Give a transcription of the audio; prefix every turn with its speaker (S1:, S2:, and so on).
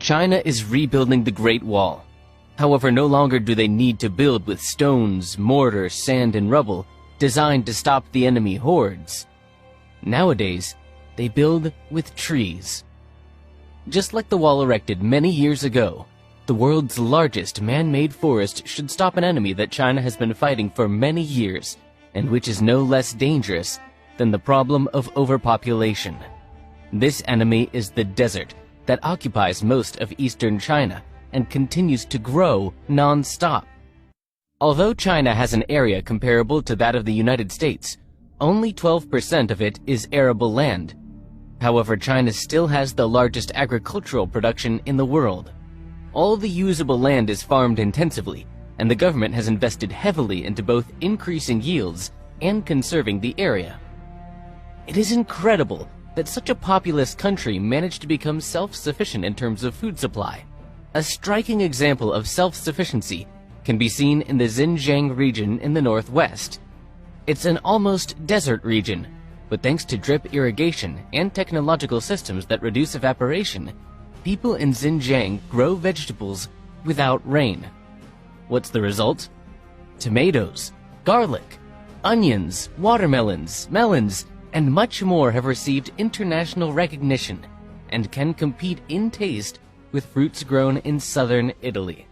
S1: China is rebuilding the Great Wall. However, no longer do they need to build with stones, mortar, sand, and rubble designed to stop the enemy hordes. Nowadays, they build with trees. Just like the wall erected many years ago, the world's largest man-made forest should stop an enemy that China has been fighting for many years, and which is no less dangerous than the problem of overpopulation. This enemy is the desert that occupies most of eastern China and continues to grow non-stop. Although China has an area comparable to that of the United States, only 12% of it is arable land. However, China still has the largest agricultural production in the world. All the usable land is farmed intensively, and the government has invested heavily into both increasing yields and conserving the area. It is incredible that such a populous country managed to become self-sufficient in terms of food supply. A striking example of self-sufficiency can be seen in the Xinjiang region in the northwest. It's an almost desert region, but thanks to drip irrigation and technological systems that reduce evaporation, people in Xinjiang grow vegetables without rain. What's the result? Tomatoes, garlic, onions, watermelons, melons, and much more have received international recognition and can compete in taste with fruits grown in southern Italy.